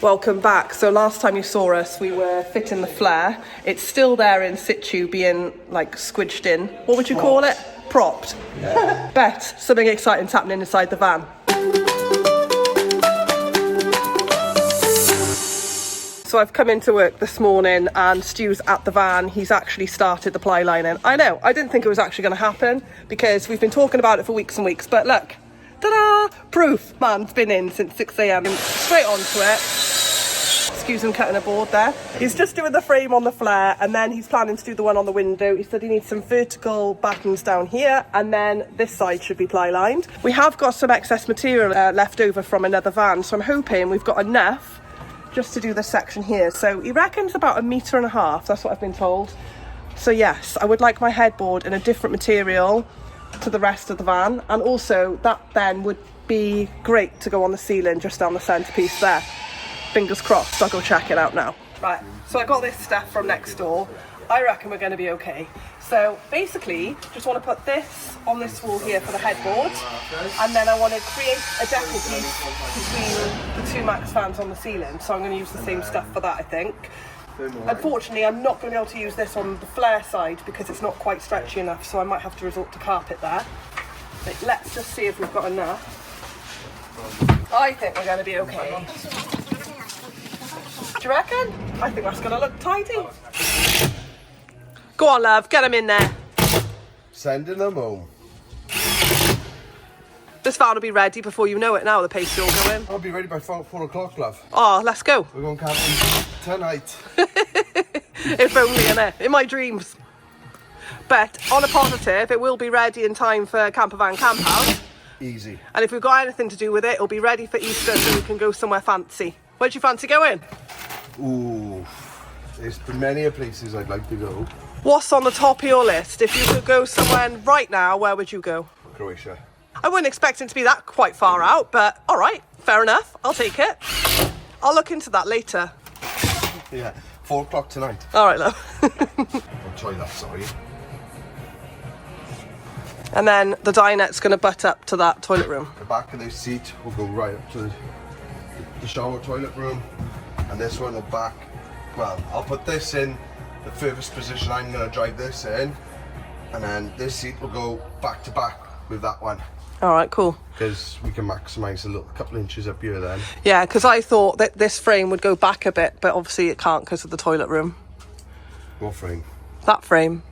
Welcome back. So last time you saw us, we were fitting the flare. It's still there in situ, being like squidged in. What would you call it? Propped. Yeah. Bet something exciting's happening inside the van. So I've come into work this morning and Stu's at the van. He's actually started the ply lining. I know, I didn't think it was actually going to happen because we've been talking about it for weeks and weeks, but look, ta-da! Proof. Man's been in since 6 a.m. and straight onto it. Excuse him cutting a board there. He's just doing the frame on the flare and then he's planning to do the one on the window. He said he needs some vertical battens down here and then this side should be ply lined. We have got some excess material left over from another van, so I'm hoping we've got enough just to do this section here. So he reckons about 1.5 meters, that's what I've been told. So yes, I would like my headboard in a different material to the rest of the van, and also that then would be great to go on the ceiling just down the centrepiece there. Fingers crossed. I'll go check it out now. Right, so I got this stuff from next door. I reckon we're going to be okay. So basically, just want to put this on this wall here for the headboard, and then I want to create a decor piece between the two max fans on the ceiling. So I'm going to use the same stuff for that, I think. Unfortunately, I'm not going to be able to use this on the flare side because it's not quite stretchy enough, so I might have to resort to carpet there. But let's just see if we've got enough. I think we're going to be okay. Do you reckon? I think that's going to look tidy. Go on, love, get them in there. Sending them home. This van will be ready before you know it now, the pace you're going. I'll be ready by 4 o'clock, love. Oh, let's go. We're going camping tonight. If only, innit? In my dreams. But on a positive, it will be ready in time for camper van camp out. Easy. And if we've got anything to do with it, it'll be ready for Easter so we can go somewhere fancy. Where'd you fancy going? Ooh, there's many places I'd like to go. What's on the top of your list? If you could go somewhere right now, where would you go? Croatia. I wasn't expecting to be that quite far out, but all right, fair enough. I'll take it. I'll look into that later. Yeah, 4 o'clock tonight. All right, love. I'll try that, sorry. And then the dinette's going to butt up to that toilet room. The back of this seat will go right up to the shower toilet room. And this one, the back, well, I'll put this in the furthest position I'm going to drive this in. And then this seat will go back to back with that one. All right, cool. Because we can maximise a couple inches up here then. Yeah, because I thought that this frame would go back a bit, but obviously it can't because of the toilet room. What frame? That frame.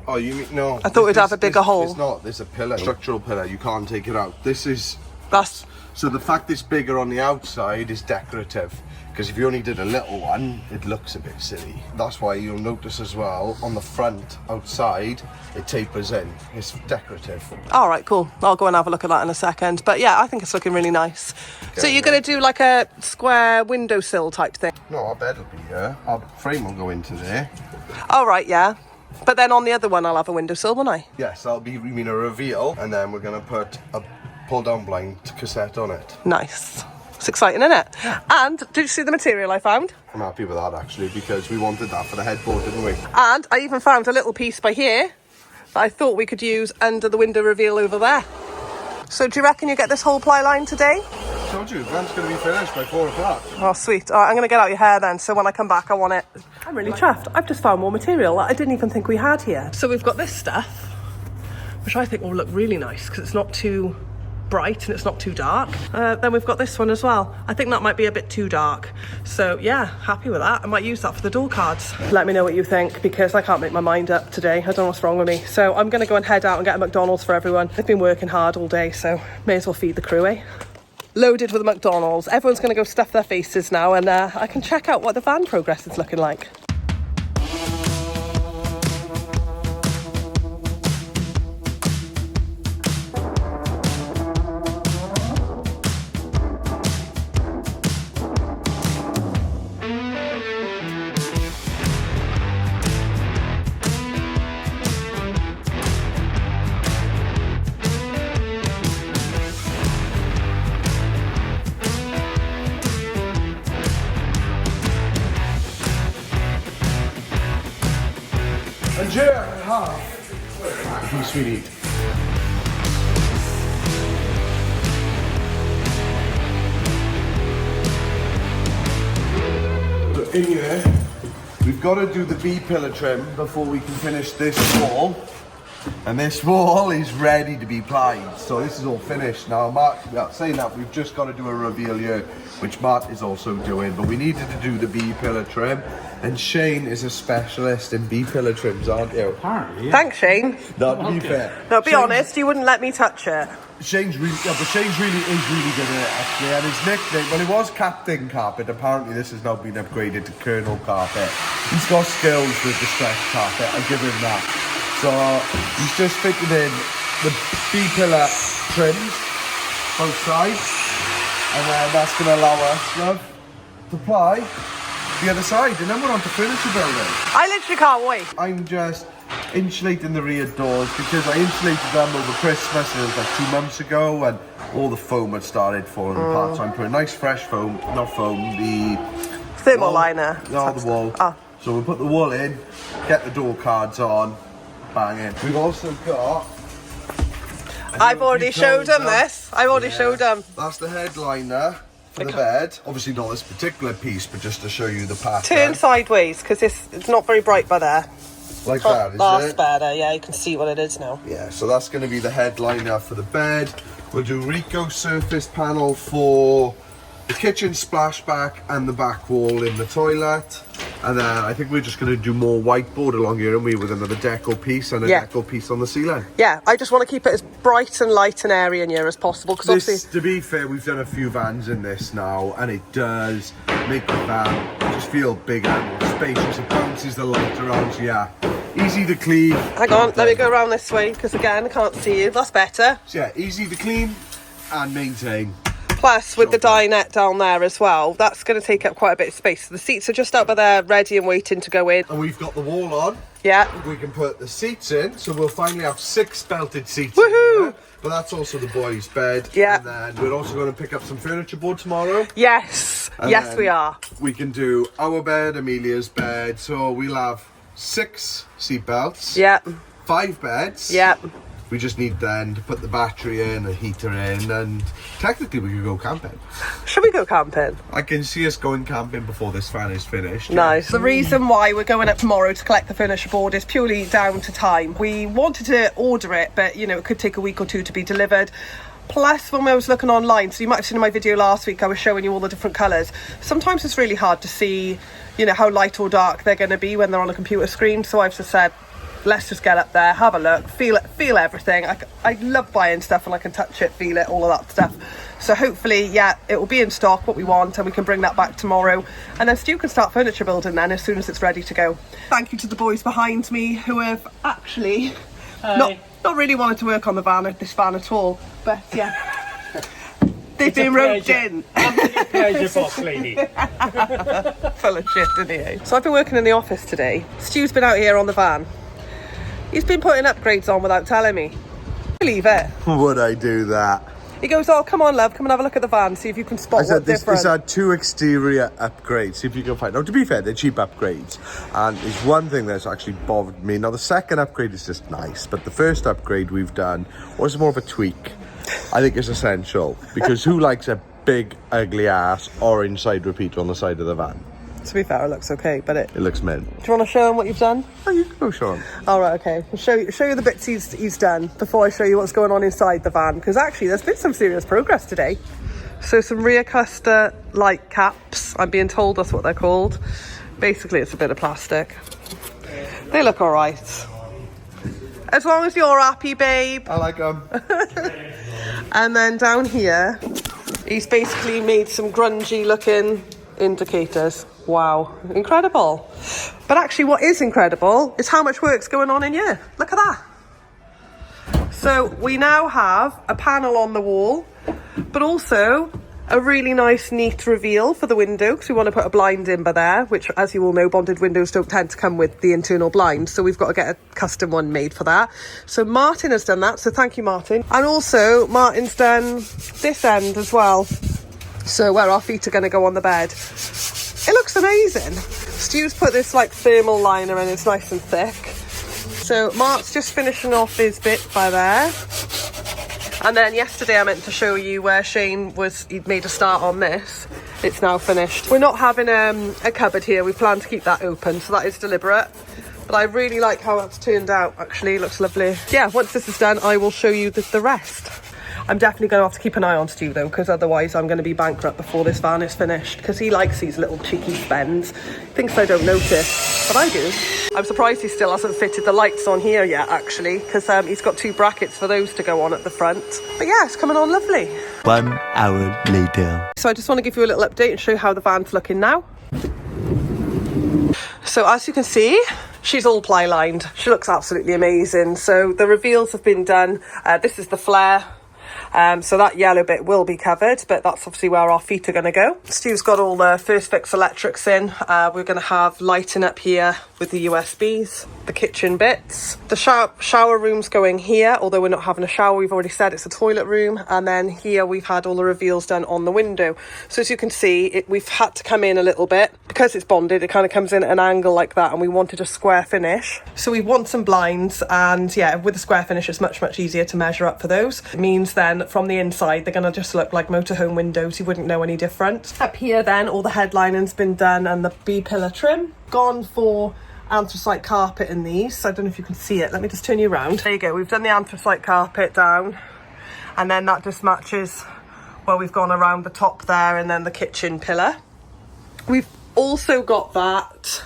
Oh, you mean, no. I thought we'd have a bigger hole. It's not, there's a pillar, structural pillar, you can't take it out. This is... That's... So the fact it's bigger on the outside is decorative. Because if you only did a little one, it looks a bit silly. That's why you'll notice as well, on the front, outside, it tapers in. It's decorative. All right, cool. I'll go and have a look at that in a second. But yeah, I think it's looking really nice. Okay, so you're going to do like a square windowsill type thing? No, our bed will be here. Our frame will go into there. All right, yeah. But then on the other one, I'll have a windowsill, won't I? Yes, that'll be, we mean a reveal. And then we're going to put a pull-down blind cassette on it. Nice. It's exciting, isn't it? And did you see the material I found? I'm happy with that actually, because we wanted that for the headboard, didn't we? And I even found a little piece by here that I thought we could use under the window reveal over there. So do you reckon you get this whole ply line today? I told you, the van's going to be finished by 4 o'clock. Oh, sweet. All right, I'm going to get out your hair then, so when I come back, I want it. I'm really chuffed. I've just found more material that I didn't even think we had here. So we've got this stuff, which I think will look really nice because it's not too bright and it's not too dark. Then we've got this one as well. I think that might be a bit too dark. So yeah, happy with that. I might use that for the door cards. Let me know what you think because I can't make my mind up today. I don't know what's wrong with me. So I'm going to go and head out and get a McDonald's for everyone. They've been working hard all day, so may as well feed the crew, eh? Loaded with McDonald's. Everyone's going to go stuff their faces now and I can check out what the van progress is looking like. And yeah, sweetie. in here, we've got to do the B-pillar trim before we can finish this wall. And this wall is ready to be plied, so this is all finished. Now, Mark, saying that, we've just got to do a reveal here, which Matt is also doing, but we needed to do the B-pillar trim, and Shane is a specialist in B-pillar trims, aren't you? Apparently, yeah. Thanks, Shane. No, to be fair. No, be honest, you wouldn't let me touch it. Shane's really good at it, actually, and his nickname, well, it was Captain Carpet. Apparently this has now been upgraded to Colonel Carpet. He's got skills with the stretch carpet, I give him that. So he's just fitted in the B-pillar trims, both sides, and then that's going to allow us, love, to ply the other side, and then we're on to furniture building. I literally can't wait. I'm just insulating the rear doors because I insulated them over Christmas, it was like 2 months ago, and all the foam had started falling apart, so I'm putting nice fresh foam, not foam, the Thermal wall. liner. No, the wall. Oh. So we'll put the wall in, get the door cards on, bang in. We've also got... I've already showed them this. I've already showed them. That's the headliner for the bed. Obviously not this particular piece, but just to show you the pattern. Turn sideways, because it's not very bright by there. Like that, is That's it? better, yeah, you can see what it is now. Yeah, so that's going to be the headliner for the bed. We'll do Rico surface panel for the kitchen splashback and the back wall in the toilet. And then I think we're just going to do more whiteboard along here, aren't we, with another deco piece and a deco piece on the ceiling. Yeah, I just want to keep it as bright and light and airy in here as possible. Because obviously, to be fair, we've done a few vans in this now, and it does make the van just feel bigger, more spacious. It bounces the light around, so yeah, easy to clean. Hang on, let me go around this way, because again, I can't see you. That's better. So yeah, easy to clean and maintain. Plus, with the dinette down there as well, that's going to take up quite a bit of space. So the seats are just over there, ready and waiting to go in. And we've got the wall on. Yeah. We can put the seats in, so we'll finally have 6 belted seats. Woohoo! In here. But that's also the boys' bed. Yeah. And then we're also going to pick up some furniture board tomorrow. Yes. And yes, we are. We can do our bed, Emilia's bed. So we'll have 6 seat belts. Yeah. 5 beds. Yeah. We just need then to put the battery in, a heater in, and technically we could go camping. Should we go camping? I can see us going camping before this fan is finished. Nice. The reason why we're going up tomorrow to collect the furniture board is purely down to time. We wanted to order it, but you know, it could take a week or 2 to be delivered. Plus, when I was looking online, so you might have seen in my video last week, I was showing you all the different colours. Sometimes it's really hard to see, you know, how light or dark they're going to be when they're on a computer screen. So I've just said, let's just get up there, have a look, feel everything. I love buying stuff and I can touch it, feel it, all of that stuff. So hopefully, yeah, it will be in stock, what we want, and we can bring that back tomorrow. And then Stu can start furniture building then as soon as it's ready to go. Thank you to the boys behind me who have actually not really wanted to work on this van at all. But yeah, they've been roped in. Pleasure, boss lady. Full of shit, isn't he? So I've been working in the office today. Stu's been out here on the van. He's been putting upgrades on without telling me. Believe it. Would I do that? He goes, oh, come on, love, come and have a look at the van, see if you can spot what's different. These are 2 exterior upgrades, see if you can find. Now, to be fair, they're cheap upgrades. And there's one thing that's actually bothered me. Now, the second upgrade is just nice, but the first upgrade we've done was more of a tweak. I think it's essential, because who likes a big, ugly ass orange side repeater on the side of the van? To be fair, it looks okay, but it looks mint. Do you want to show him what you've done? Oh, you can go show him. All right, okay. I'll show you the bits he's done before I show you what's going on inside the van, because actually there's been some serious progress today. So some rear cluster light caps, I'm being told that's what they're called. Basically, it's a bit of plastic. They look all right. As long as you're happy, babe. I like them. And then down here, he's basically made some grungy looking indicators. Wow, incredible. But actually what is incredible is how much work's going on in here. Look at that. So we now have a panel on the wall, but also a really nice neat reveal for the window, because we want to put a blind in by there, which, as you all know, bonded windows don't tend to come with the internal blind, so we've got to get a custom one made for that. So Martin has done that, so thank you, Martin. And also Martin's done this end as well, so where our feet are going to go on the bed. It looks amazing. Stu's put this like thermal liner in, it's nice and thick. So Mark's just finishing off his bit by there. And then yesterday I meant to show you where Shane he'd made a start on this. it's now finished. We're not having a cupboard here. We plan to keep that open, so that is deliberate. But I really like how that's turned out, actually. It looks lovely. Yeah, once this is done, I will show you the rest. I'm definitely going to have to keep an eye on Stu, though, because otherwise I'm going to be bankrupt before this van is finished, because he likes these little cheeky spends. Thinks I don't notice, but I do. I'm surprised he still hasn't fitted the lights on here yet, actually, because he's got 2 brackets for those to go on at the front. But yeah, it's coming on lovely. 1 hour later. So I just want to give you a little update and show you how the van's looking now. So as you can see, she's all ply lined. She looks absolutely amazing. So the reveals have been done. This is the flare. So that yellow bit will be covered, but that's obviously where our feet are going to go. Stu's got all the first fix electrics in. We're going to have lighting up here with the USBs, the kitchen bits. The shower room's going here, although we're not having a shower. We've already said it's a toilet room. And then here we've had all the reveals done on the window. So as you can see, we've had to come in a little bit. Because it's bonded, it kind of comes in at an angle like that, and we wanted a square finish. So we want some blinds, and yeah, with a square finish, it's much, much easier to measure up for those. It means then from the inside, they're going to just look like motorhome windows. You wouldn't know any different. Up here then, all the headlining's been done and the B-pillar trim. Gone for anthracite carpet in these. I don't know if you can see it. Let me just turn you around. There you go. We've done the anthracite carpet down, and then that just matches where we've gone around the top there, and then the kitchen pillar. We've also got that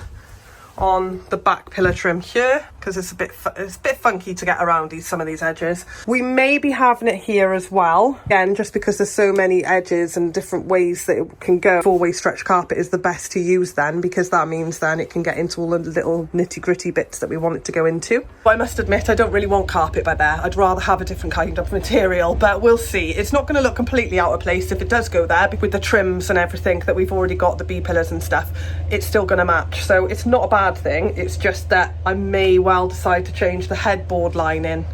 on the back pillar trim here, because it's a bit funky to get around some of these edges. We may be having it here as well, again just because there's so many edges and different ways that it can go. 4-way stretch carpet is the best to use then, because that means then it can get into all the little nitty-gritty bits that we want it to go into. But I must admit, I don't really want carpet by there. I'd rather have a different kind of material, but we'll see. It's not going to look completely out of place if it does go there, with the trims and everything that we've already got, the B-pillars and stuff. It's still going to match, so it's not a bad thing. It's just that I may well decide to change the headboard lining,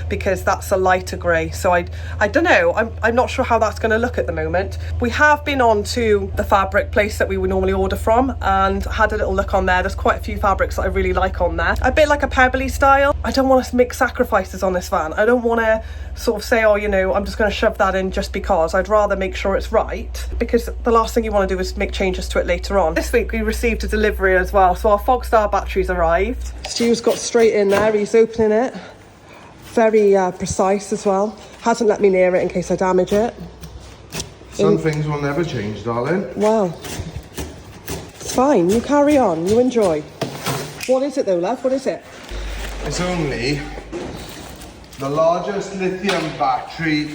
because that's a lighter grey. So I don't know, I'm not sure how that's going to look at the moment. We have been on to the fabric place that we would normally order from and had a little look on there. There's quite a few fabrics that I really like on there, a bit like a pebbly style. I don't want to make sacrifices on this van. I don't want to sort of say, oh, you know, I'm just going to shove that in just because. I'd rather make sure it's right, because the last thing you want to do is make changes to it later on. This week we received a delivery as well, so our Fogstar batteries arrived. Stu's got straight in there, he's opening it. Very precise as well. Hasn't let me near it in case I damage it. Some things will never change, darling. Well, it's fine, you carry on, you enjoy. What is it though, love? What is it? It's only the largest lithium battery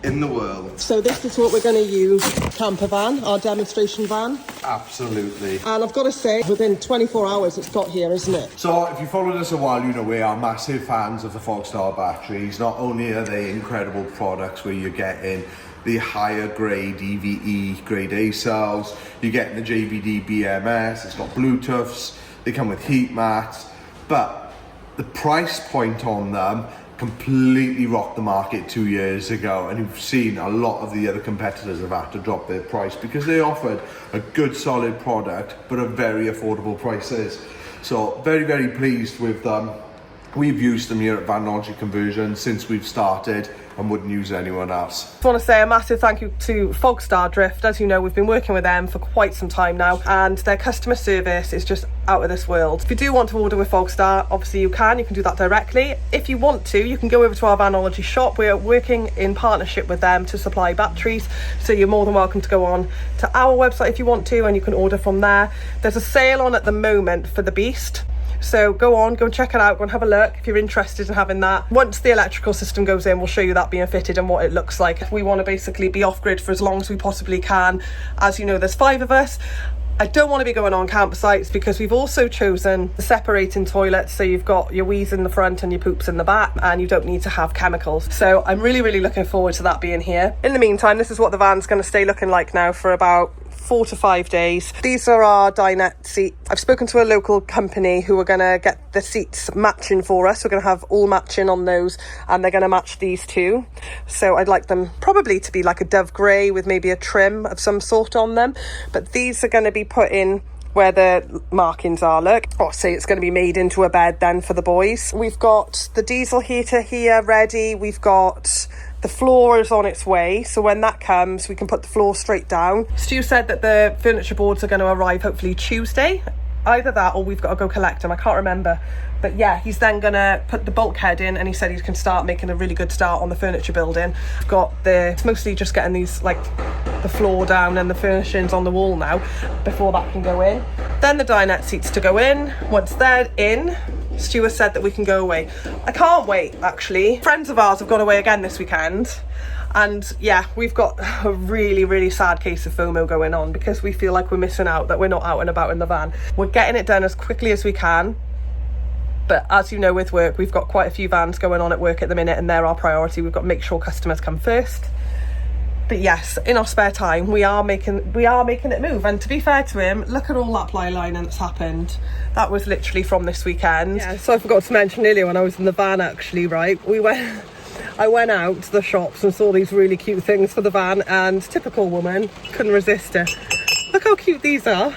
in the world. So this is what we're going to use, camper van, our demonstration van. Absolutely. And I've got to say, within 24 hours it's got here, isn't it? So if you followed us a while, you know we are massive fans of the Fogstar batteries. Not only are they incredible products where you're getting the higher grade EVE grade A cells, you're getting the JVD BMS, it's got Bluetooths, they come with heat mats, but the price point on them completely rocked the market 2 years ago, and you've seen a lot of the other competitors have had to drop their price because they offered a good solid product but at very affordable prices. So very, very pleased with them. We've used them here at Vanology Conversions since we've started and wouldn't use anyone else. I just want to say a massive thank you to Fogstar Drift. As you know, we've been working with them for quite some time now, and their customer service is just out of this world. If you do want to order with Fogstar, obviously you can do that directly. If you want to, you can go over to our Vanology shop. We're working in partnership with them to supply batteries, so you're more than welcome to go on to our website if you want to, and you can order from there. There's a sale on at the moment for the Beast. So go and check it out, go and have a look if you're interested in having that. Once the electrical system goes in, we'll show you that being fitted and what it looks like. We want to basically be off grid for as long as we possibly can. As you know, there's 5 of us. I don't want to be going on campsites because we've also chosen the separating toilets, so you've got your wees in the front and your poops in the back, and you don't need to have chemicals. So I'm really, really looking forward to that being here. In the meantime, this is what the van's going to stay looking like now for about 4 to 5 days. These are our dinette seats. I've spoken to a local company who are going to get the seats matching for us. We're going to have all matching on those, and they're going to match these too. So I'd like them probably to be like a dove grey with maybe a trim of some sort on them. But these are going to be put in where the markings are, look. Oh, see, it's going to be made into a bed then for the boys. We've got the diesel heater here ready. We've got the floor is on its way, so when that comes we can put the floor straight down. Stu said that the furniture boards are going to arrive hopefully Tuesday. Either that or we've got to go collect them, I can't remember. But yeah, he's then gonna put the bulkhead in, and he said he can start making a really good start on the furniture building. It's mostly just getting these, like, the floor down and the furnishings on the wall now before that can go in. Then the dinette seats to go in. Once they're in, Stuart said that we can go away. I can't wait, actually. Friends of ours have gone away again this weekend. And yeah, we've got a really, really sad case of FOMO going on because we feel like we're missing out, that we're not out and about in the van. We're getting it done as quickly as we can. But as you know, with work, we've got quite a few vans going on at work at the minute, and they're our priority. We've got to make sure customers come first. But yes, in our spare time, we are making it move. And to be fair to him, look at all that ply lining that's happened. That was literally from this weekend. Yeah, so I forgot to mention earlier when I was in the van, actually, right? I went out to the shops and saw these really cute things for the van, and typical woman, couldn't resist it. Look how cute these are.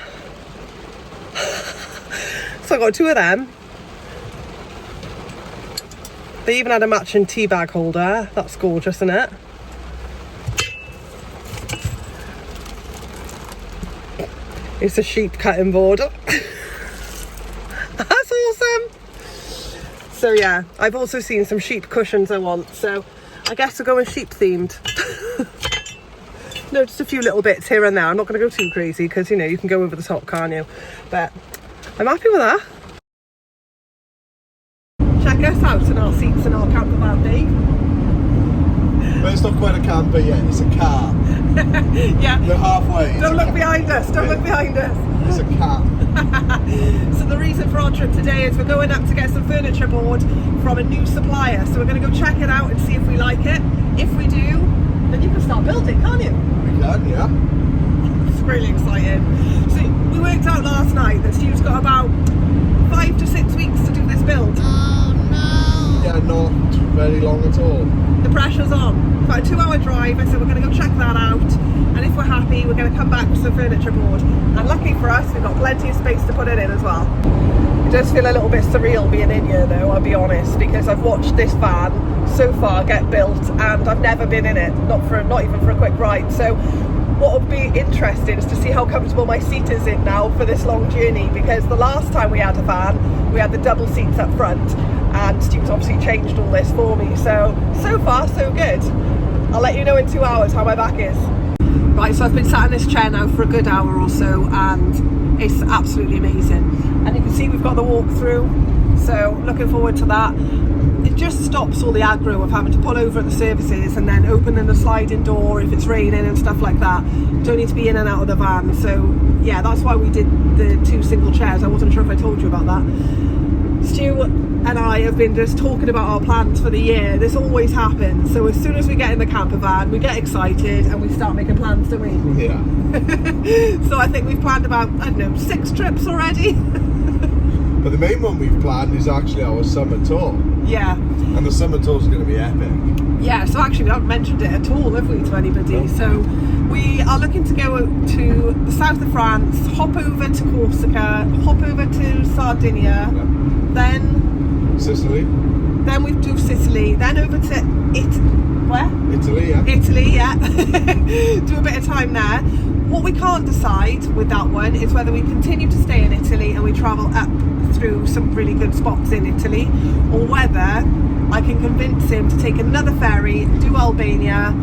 So I got 2 of them. They even had a matching tea bag holder. That's gorgeous, isn't it? It's a sheep cutting board. That's awesome. So yeah, I've also seen some sheep cushions I want, so I guess we're going sheep themed. No, just a few little bits here and there. I'm not going to go too crazy because, you know, you can go over the top, can't you? But I'm happy with that. Check us out in our seats in our camper van, Dave. But it's not quite a camper yet, it's a car. Yeah. We're halfway. Don't look behind us, don't look behind us. It's a car. So the reason for our trip today is we're going up to get some furniture board from a new supplier. So we're going to go check it out and see if we like it. If we do, then you can start building, can't you? We can, yeah. It's really exciting. So we worked out last night that Stu's got about 5 to 6 weeks to do this build. Yeah, not very long at all. The pressure's on. It's about a 2-hour drive, so we're going to go check that out, and if we're happy we're going to come back with some furniture board. And lucky for us, we've got plenty of space to put it in as well. It does feel a little bit surreal being in here though, I'll be honest, because I've watched this van so far get built and I've never been in it, not even for a quick ride. So what would be interesting is to see how comfortable my seat is in now for this long journey, because the last time we had a van we had the double seats up front, and Stu's obviously changed all this for me, so far so good. I'll let you know in 2 hours how my back is. Right, so I've been sat in this chair now for a good hour or so, and it's absolutely amazing. And you can see we've got the walk through, so looking forward to that. It just stops all the aggro of having to pull over at the services and then opening the sliding door if it's raining and stuff like that. Don't need to be in and out of the van. So yeah, that's why we did the 2 single chairs. I wasn't sure if I told you about that. Stu and I have been just talking about our plans for the year. This always happens. So as soon as we get in the camper van, we get excited and we start making plans, don't we? Yeah. So I think we've planned about, I don't know, 6 trips already. But the main one we've planned is actually our summer tour. Yeah. And the summer tour is going to be epic. Yeah, so actually we haven't mentioned it at all, have we, to anybody? No. So we are looking to go to the south of France, hop over to Corsica, hop over to Sardinia, then Sicily. Then we do Sicily, then over to Italy, yeah. Italy, yeah. Do a bit of time there. What we can't decide with that one is whether we continue to stay in Italy and we travel up through some really good spots in Italy, or whether I can convince him to take another ferry, do Albania,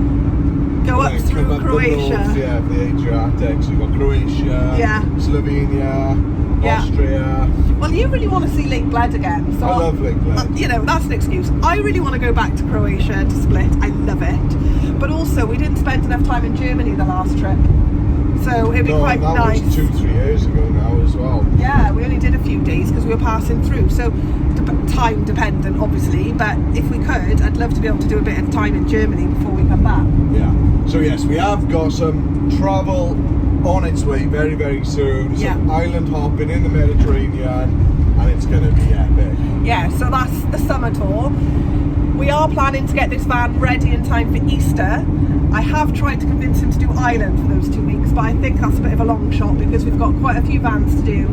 go up through Croatia. North, yeah, the Adriatic. So you've got Croatia, yeah, Slovenia, yeah, Austria. Well, you really want to see Lake Bled again. So I love Lake Bled. You know, that's an excuse. I really want to go back to Croatia, to Split. I love it. But also, we didn't spend enough time in Germany the last trip. So it'd be quite nice. That was 2-3 years ago now as well. Yeah, we only did a few days because we were passing through. So time dependent, obviously. But if we could, I'd love to be able to do a bit of time in Germany before we come back. Yeah. So yes, we have got some travel on its way very, very soon. Some island hopping in the Mediterranean, and it's going to be epic. Yeah, so that's the summer tour. We are planning to get this van ready in time for Easter, I have tried to convince him to do Ireland for those 2 weeks, but I think that's a bit of a long shot because we've got quite a few vans to do.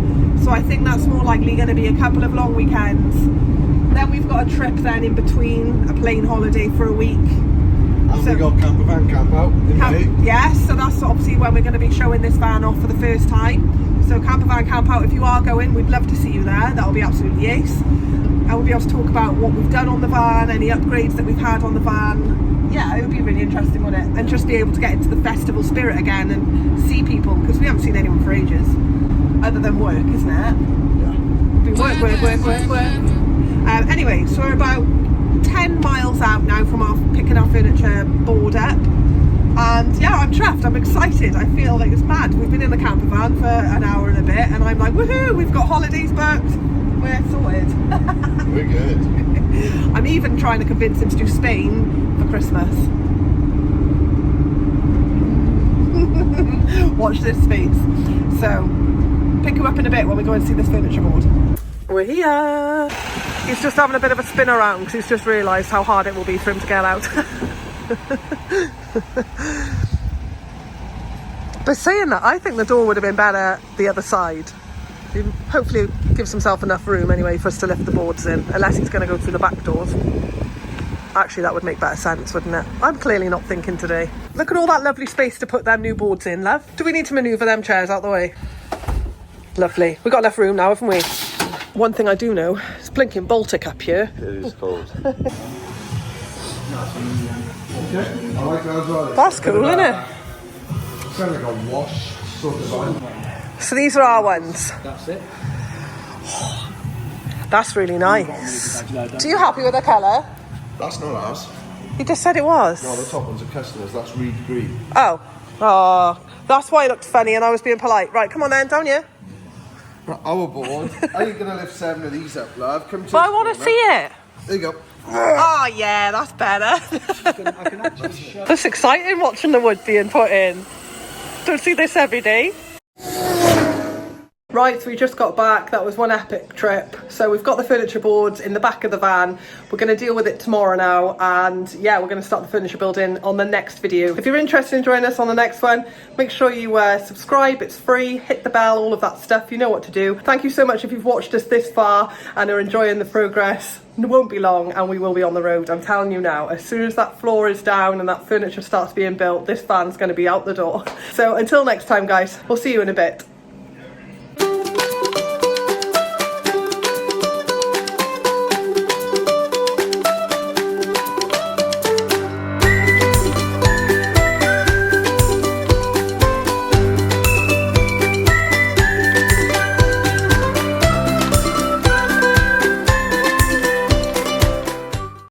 So I think that's more likely going to be a couple of long weekends. Then we've got a trip then in between, a plane holiday for a week. And we got camper van, camp out in May. Yes, so that's obviously when we're going to be showing this van off for the first time. So camper van, camp out, if you are going, we'd love to see you there. That'll be absolutely ace. And we'll be able to talk about what we've done on the van, any upgrades that we've had on the van. Yeah, it would be really interesting, wouldn't it? And just be able to get into the festival spirit again and see people, because we haven't seen anyone for ages. Other than work, isn't it? Yeah. Be work. Anyway, so we're about 10 miles out now from picking our furniture board up. And yeah, I'm chuffed, I'm excited. I feel like it's mad. We've been in the camper van for an hour and a bit, and I'm like, woohoo, we've got holidays booked. We're sorted. We're good. I'm even trying to convince him to do Spain for Christmas. Watch this space. So, pick him up in a bit when we go and see this furniture board. We're here. He's just having a bit of a spin around because he's just realised how hard it will be for him to get out. But saying that, I think the door would have been better the other side. He hopefully gives himself enough room anyway for us to lift the boards in, unless he's going to go through the back doors. Actually, that would make better sense, wouldn't it? I'm clearly not thinking today. Look at all that lovely space to put them new boards in, love. Do we need to manoeuvre them chairs out the way? Lovely. We've got enough room now, haven't we? One thing I do know, it's blinking Baltic up here. It is cold. I like that as well. That's cool, isn't it? It's kind of like a wash sort of vibe. So these are our ones. That's it. That's really nice. Are you happy with the colour? That's not ours. You just said it was. No, the top one's a customer's. That's reed green. Oh, that's why it looked funny and I was being polite. Right, come on then, down you. Our board. How are you going to lift 7 of these up, love? Come to But I want to see it. There you go. Oh yeah, that's better. That's exciting watching the wood being put in. Don't see this every day. Right, so we just got back. That was one epic trip. So we've got the furniture boards in the back of the van. We're going to deal with it tomorrow now. And yeah, we're going to start the furniture building on the next video. If you're interested in joining us on the next one, make sure you subscribe. It's free. Hit the bell, all of that stuff. You know what to do. Thank you so much if you've watched us this far and are enjoying the progress. It won't be long and we will be on the road. I'm telling you now, as soon as that floor is down and that furniture starts being built, this van's going to be out the door. So until next time, guys, we'll see you in a bit.